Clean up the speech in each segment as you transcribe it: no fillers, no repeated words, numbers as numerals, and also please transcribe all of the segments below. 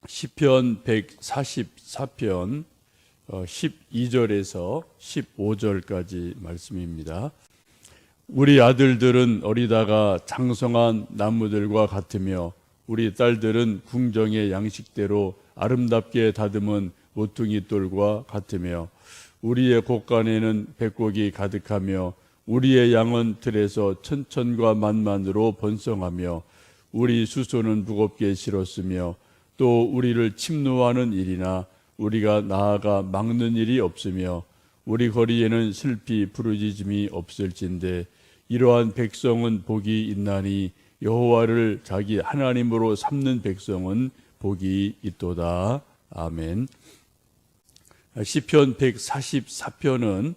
시편 144편 12절에서 15절까지 말씀입니다. 우리 아들들은 어리다가 장성한 나무들과 같으며 우리 딸들은 궁정의 양식대로 아름답게 다듬은 모퉁이 돌과 같으며 우리의 곳간에는 백곡이 가득하며 우리의 양은 들에서 천천과 만만으로 번성하며 우리 수소는 무겁게 실었으며 또 우리를 침노하는 일이나 우리가 나아가 막는 일이 없으며 우리 거리에는 슬피 부르짖음이 없을진데 이러한 백성은 복이 있나니 여호와를 자기 하나님으로 삼는 백성은 복이 있도다. 아멘. 시편 144편은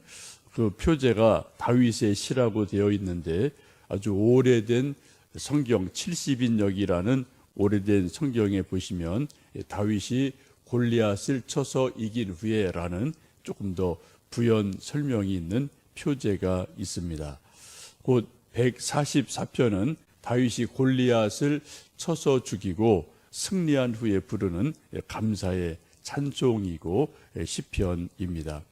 그 표제가 다윗의 시라고 되어 있는데 아주 오래된 성경 70인역이라는 오래된 성경에 보시면 다윗이 골리앗을 쳐서 이긴 후에라는 조금 더 부연 설명이 있는 표제가 있습니다. 곧 144편은 다윗이 골리앗을 쳐서 죽이고 승리한 후에 부르는 감사의 찬송이고 시편입니다.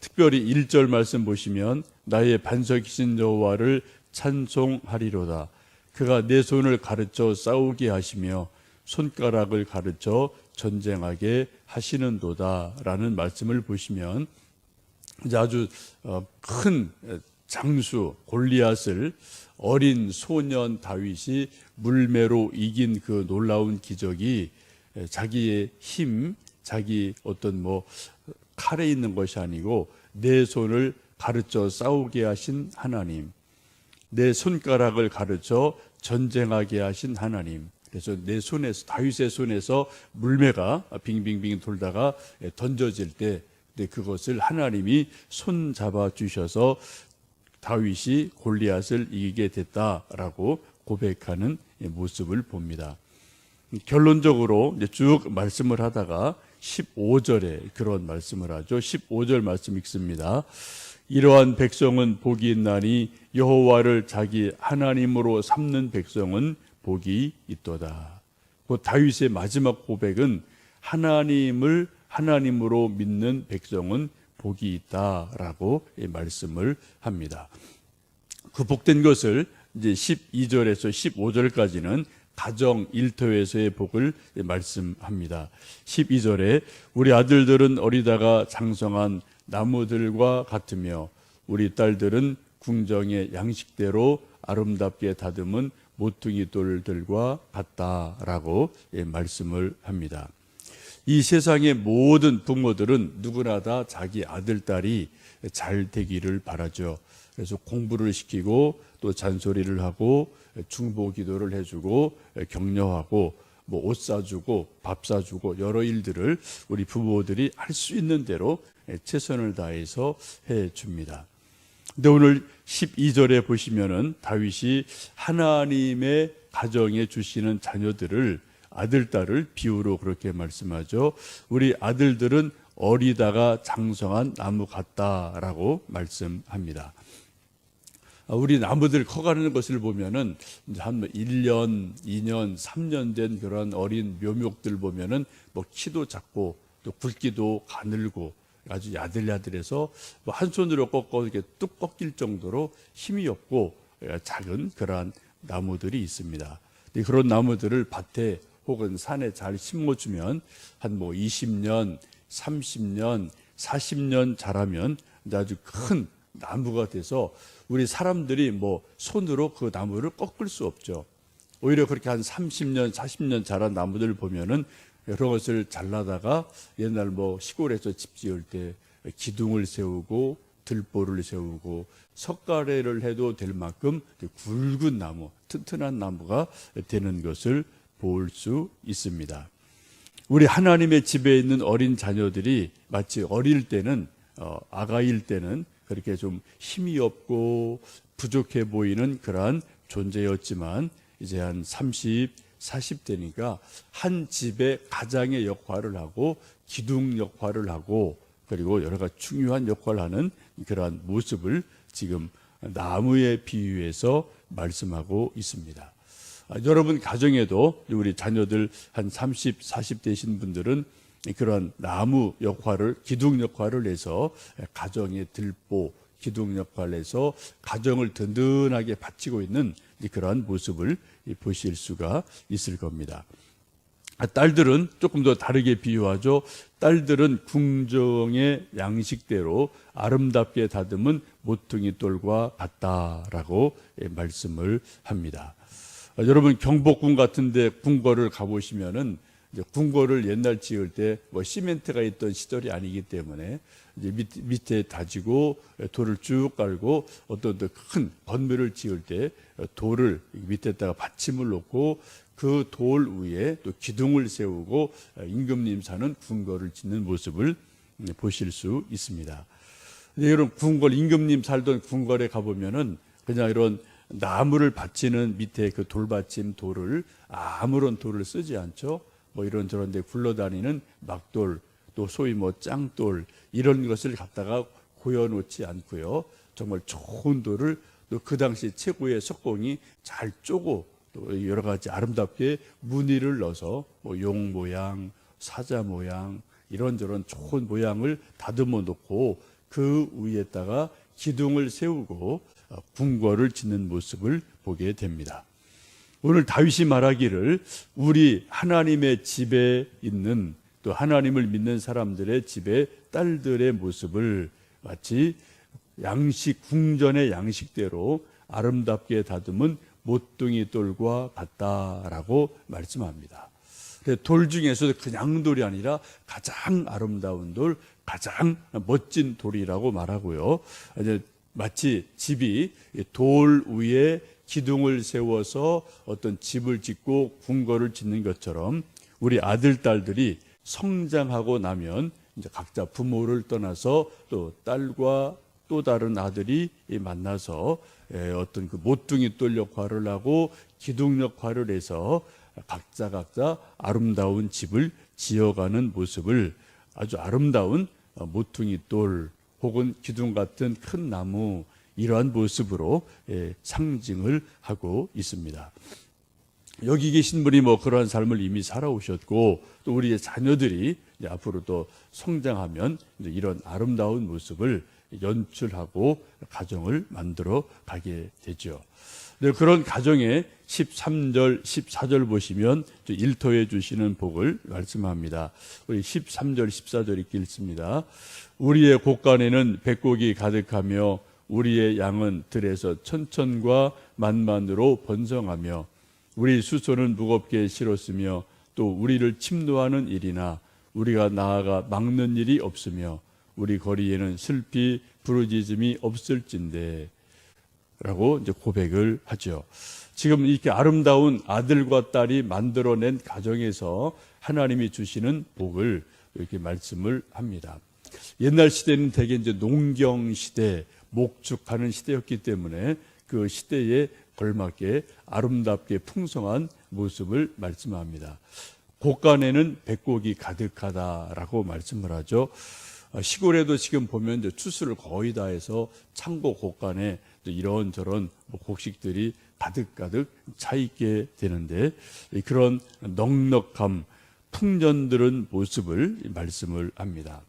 특별히 1절 말씀 보시면 나의 반석이신 여호와를 찬송하리로다. 그가 내 손을 가르쳐 싸우게 하시며 손가락을 가르쳐 전쟁하게 하시는도다 라는 말씀을 보시면 아주 큰 장수 골리앗을 어린 소년 다윗이 물매로 이긴 그 놀라운 기적이 자기의 힘, 자기 어떤 칼에 있는 것이 아니고 내 손을 가르쳐 싸우게 하신 하나님, 내 손가락을 가르쳐 전쟁하게 하신 하나님. 그래서 내 손에서, 다윗의 손에서 물매가 빙빙빙 돌다가 던져질 때 그것을 하나님이 손 잡아 주셔서 다윗이 골리앗을 이기게 됐다라고 고백하는 모습을 봅니다. 결론적으로 쭉 말씀을 하다가 15절에 그런 말씀을 하죠. 15절 말씀 읽습니다. 이러한 백성은 복이 있나니 여호와를 자기 하나님으로 삼는 백성은 복이 있도다. 그 다윗의 마지막 고백은 하나님을 하나님으로 믿는 백성은 복이 있다라고 말씀을 합니다. 그 복된 것을 이제 12절에서 15절까지는 가정 일터에서의 복을 말씀합니다. 12절에 우리 아들들은 어리다가 장성한 나무들과 같으며 우리 딸들은 궁정의 양식대로 아름답게 다듬은 모퉁이 돌들과 같다라고 말씀을 합니다. 이 세상의 모든 부모들은 누구나 다 자기 아들, 딸이 잘 되기를 바라죠. 그래서 공부를 시키고 또 잔소리를 하고 중보 기도를 해주고 격려하고 옷 사주고 밥 사주고 여러 일들을 우리 부모들이 할 수 있는 대로 최선을 다해서 해줍니다. 근데 오늘 12절에 보시면은 다윗이 하나님의 가정에 주시는 자녀들을 아들, 딸을 비유로 그렇게 말씀하죠. 우리 아들들은 어리다가 장성한 나무 같다라고 말씀합니다. 우리 나무들 커가는 것을 보면은 한 1년, 2년, 3년 된 그런 어린 묘목들 보면은 키도 작고 또 굵기도 가늘고 아주 야들야들해서 한 손으로 꺾어 이렇게 뚝 꺾일 정도로 힘이 없고 작은 그러한 나무들이 있습니다. 그런 나무들을 밭에 혹은 산에 잘 심어주면 한 20년, 30년, 40년 자라면 아주 큰 나무가 돼서 우리 사람들이 손으로 그 나무를 꺾을 수 없죠. 오히려 그렇게 한 30년, 40년 자란 나무들 보면은 여러 것을 잘라다가 옛날 시골에서 집 지을 때 기둥을 세우고 들보를 세우고 석가래를 해도 될 만큼 굵은 나무, 튼튼한 나무가 되는 것을 볼 수 있습니다. 우리 하나님의 집에 있는 어린 자녀들이 마치 어릴 때는 아가일 때는 그렇게 좀 힘이 없고 부족해 보이는 그러한 존재였지만 이제 한 30, 40대니까 한 집의 가장의 역할을 하고 기둥 역할을 하고 그리고 여러 가지 중요한 역할을 하는 그러한 모습을 지금 나무에 비유해서 말씀하고 있습니다. 여러분 가정에도 우리 자녀들 한 30, 40 되신 분들은 그런 나무 역할을, 기둥 역할을 해서 가정의 들보, 기둥 역할을 해서 가정을 든든하게 바치고 있는 그러한 모습을 보실 수가 있을 겁니다. 딸들은 조금 더 다르게 비유하죠. 딸들은 궁정의 양식대로 아름답게 다듬은 모퉁이 돌과 같다라고 말씀을 합니다. 여러분 경복궁 같은데 궁궐을 가보시면은 이제 궁궐을 옛날 지을 때 뭐 시멘트가 있던 시절이 아니기 때문에 이제 밑에 다지고 돌을 쭉 깔고 어떤 큰 건물을 지을 때 돌을 밑에다가 받침을 놓고 그 돌 위에 또 기둥을 세우고 임금님 사는 궁궐을 짓는 모습을 보실 수 있습니다. 이런 궁궐, 임금님 살던 궁궐에 가보면은 그냥 이런 나무를 받치는 밑에 그 돌받침 돌을 아무런 돌을 쓰지 않죠. 뭐 이런저런 데 굴러다니는 막돌, 또 소위 뭐 짱돌 이런 것을 갖다가 고여놓지 않고요. 정말 좋은 돌을 또 그 당시 최고의 석공이 잘 쪼고 또 여러 가지 아름답게 무늬를 넣어서 뭐 용 모양, 사자 모양 이런저런 좋은 모양을 다듬어 놓고 그 위에다가 기둥을 세우고 궁궐을 짓는 모습을 보게 됩니다. 오늘 다윗이 말하기를 우리 하나님의 집에 있는 또 하나님을 믿는 사람들의 집의 딸들의 모습을 마치 양식, 궁전의 양식대로 아름답게 다듬은 모퉁이 돌과 같다라고 말씀합니다. 돌 중에서도 그냥 돌이 아니라 가장 아름다운 돌, 가장 멋진 돌이라고 말하고요. 마치 집이 돌 위에 기둥을 세워서 어떤 집을 짓고 궁궐을 짓는 것처럼 우리 아들, 딸들이 성장하고 나면 이제 각자 부모를 떠나서 또 딸과 또 다른 아들이 만나서 어떤 그 모퉁이 돌 역할을 하고 기둥 역할을 해서 각자 아름다운 집을 지어가는 모습을 아주 아름다운 모퉁이 돌 혹은 기둥 같은 큰 나무 이러한 모습으로 상징을 하고 있습니다. 여기 계신 분이 뭐 그러한 삶을 이미 살아오셨고 또 우리의 자녀들이 이제 앞으로 또 성장하면 이제 이런 아름다운 모습을 연출하고 가정을 만들어 가게 되죠. 그런 가정에 13절, 14절 보시면 일터해 주시는 복을 말씀합니다. 우리 13절, 14절 이렇게 읽습니다. 우리의 곳간에는 백곡이 가득하며 우리의 양은 들에서 천천과 만만으로 번성하며 우리 수소는 무겁게 실었으며 또 우리를 침노하는 일이나 우리가 나아가 막는 일이 없으며 우리 거리에는 슬피 부르짖음이 없을진데 라고 이제 고백을 하죠. 지금 이렇게 아름다운 아들과 딸이 만들어낸 가정에서 하나님이 주시는 복을 이렇게 말씀을 합니다. 옛날 시대는 대개 이제 농경 시대, 목축하는 시대였기 때문에 그 시대에 걸맞게 아름답게 풍성한 모습을 말씀합니다. 곳간에는 백곡이 가득하다라고 말씀을 하죠. 시골에도 지금 보면 이제 추수를 거의 다 해서 창고 곳간에 이런저런 곡식들이 가득가득 차 있게 되는데 그런 넉넉함, 풍년들은 모습을 말씀을 합니다.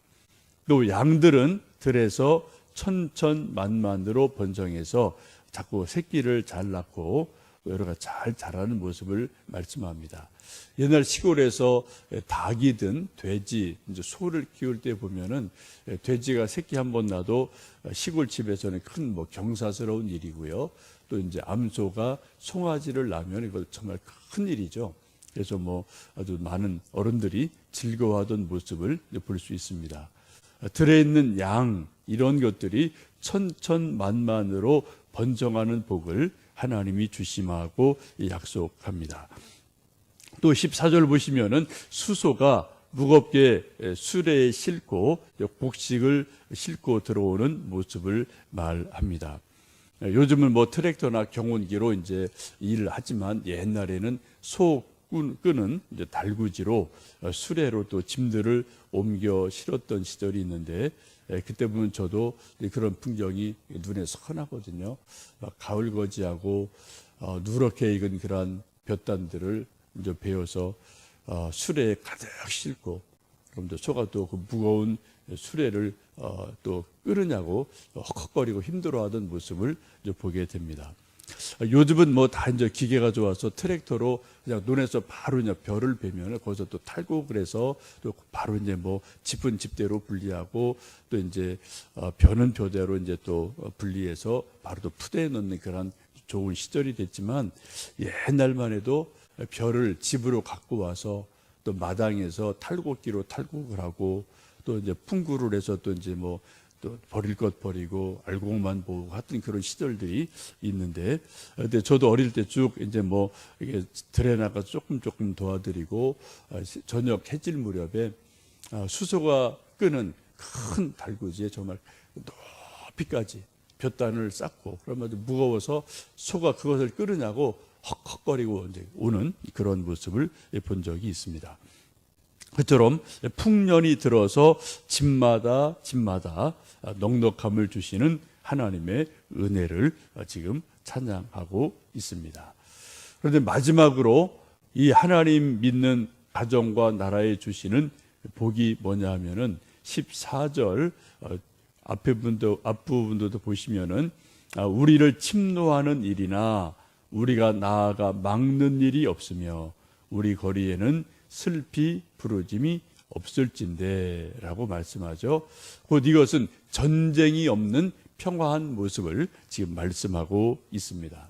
또 양들은 들에서 천천만만으로 번성해서 자꾸 새끼를 잘 낳고 여러 가지 잘 자라는 모습을 말씀합니다. 옛날 시골에서 닭이든 돼지, 이제 소를 키울 때 보면은 돼지가 새끼 한 번 낳아도 시골 집에서는 큰 뭐 경사스러운 일이고요. 또 이제 암소가 송아지를 낳으면 이거 정말 큰 일이죠. 그래서 뭐 아주 많은 어른들이 즐거워하던 모습을 볼 수 있습니다. 들에 있는 양 이런 것들이 천천만만으로 번성하는 복을 하나님이 주심하고 약속합니다. 또 14절 보시면은 수소가 무겁게 수레에 싣고 곡식을 싣고 들어오는 모습을 말합니다. 요즘은 뭐 트랙터나 경운기로 이제 일을 하지만 옛날에는 소 끄는 이제 달구지로 수레로 또 짐들을 옮겨 실었던 시절이 있는데 그때 보면 저도 그런 풍경이 눈에 선하거든요. 막 가을 거지하고 누렇게 익은 그런 볕단들을 이제 베어서 수레에 가득 싣고 그럼 소가 또 그 무거운 수레를 또 끄느냐고 헉헉거리고 힘들어하던 모습을 이제 보게 됩니다. 요즘은 뭐 다 이제 기계가 좋아서 트랙터로 그냥 논에서 바로 그냥 벼를 베면 거기서 또 탈곡을 해서 또 바로 이제 뭐 짚은 짚대로 분리하고 또 이제 벼는 벼대로 이제 또 분리해서 바로 또 푸대에 넣는 그런 좋은 시절이 됐지만 옛날만 해도 벼를 집으로 갖고 와서 또 마당에서 탈곡기로 탈곡을 하고 또 이제 풍구를 해서 또 이제 뭐 또 버릴 것 버리고 알곡만 보고 하던 그런 시절들이 있는데, 근데 저도 어릴 때 쭉 이제 뭐 이게 들에 나가서 조금 도와드리고 저녁 해질 무렵에 수소가 끄는 큰 달구지에 정말 높이까지 볕단을 쌓고 그러면 무거워서 소가 그것을 끄느냐고 헉헉거리고 이제 오는 그런 모습을 본 적이 있습니다. 그처럼 풍년이 들어서 집마다 넉넉함을 주시는 하나님의 은혜를 지금 찬양하고 있습니다. 그런데 마지막으로 이 하나님 믿는 가정과 나라에 주시는 복이 뭐냐 하면은 14절 앞부분도 보시면은 우리를 침노하는 일이나 우리가 나아가 막는 일이 없으며 우리 거리에는 슬피 부르짐이 없을진데 라고 말씀하죠. 곧 이것은 전쟁이 없는 평화한 모습을 지금 말씀하고 있습니다.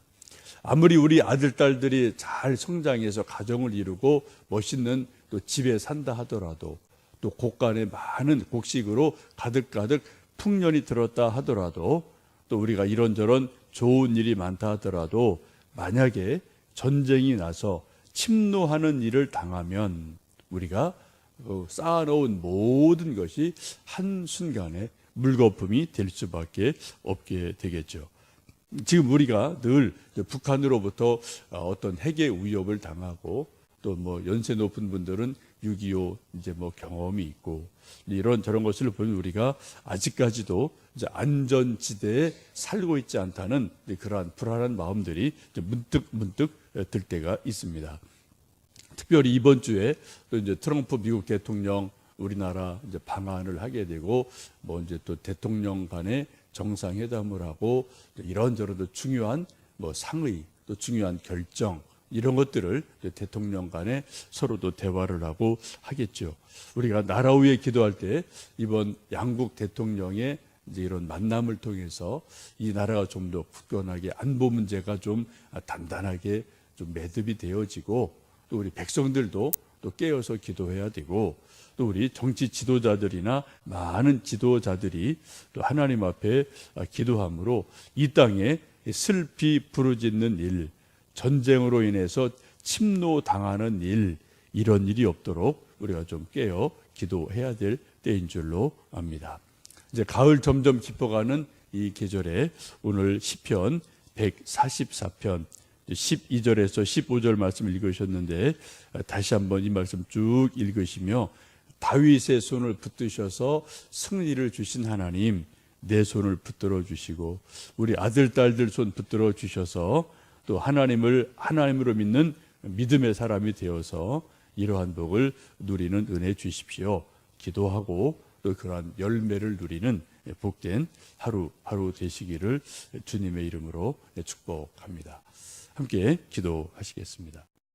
아무리 우리 아들, 딸들이 잘 성장해서 가정을 이루고 멋있는 또 집에 산다 하더라도 또 곳간에 많은 곡식으로 가득가득 풍년이 들었다 하더라도 또 우리가 이런저런 좋은 일이 많다 하더라도 만약에 전쟁이 나서 침노하는 일을 당하면 우리가 쌓아놓은 모든 것이 한순간에 물거품이 될 수밖에 없게 되겠죠. 지금 우리가 늘 북한으로부터 어떤 핵의 위협을 당하고 또 뭐 연세 높은 분들은 6.25 이제 뭐 경험이 있고 이런 저런 것을 보면 우리가 아직까지도 이제 안전지대에 살고 있지 않다는 그러한 불안한 마음들이 문득 들 때가 있습니다. 특별히 이번 주에 또 이제 트럼프 미국 대통령 우리나라 이제 방한을 하게 되고 뭐 이제 또 대통령 간의 정상회담을 하고 이런저런 중요한 뭐 상의 또 중요한 결정 이런 것들을 대통령 간에 서로도 대화를 하고 하겠죠. 우리가 나라 위에 기도할 때 이번 양국 대통령의 이제 이런 만남을 통해서 이 나라가 좀 더 굳건하게 안보 문제가 좀 단단하게 좀 매듭이 되어지고 또 우리 백성들도 또 깨어서 기도해야 되고 또 우리 정치 지도자들이나 많은 지도자들이 또 하나님 앞에 기도함으로 이 땅에 슬피 부르짖는 일, 전쟁으로 인해서 침노당하는 일, 이런 일이 없도록 우리가 좀 깨어 기도해야 될 때인 줄로 압니다. 이제 가을 점점 깊어가는 이 계절에 오늘 시편 144편 12절에서 15절 말씀 읽으셨는데 다시 한번 이 말씀 쭉 읽으시며 다윗의 손을 붙드셔서 승리를 주신 하나님 내 손을 붙들어 주시고 우리 아들 딸들 손 붙들어 주셔서 또 하나님으로 믿는 믿음의 사람이 되어서 이러한 복을 누리는 은혜 주십시오. 기도하고 또 그러한 열매를 누리는 복된 하루 되시기를 주님의 이름으로 축복합니다. 함께 기도하시겠습니다.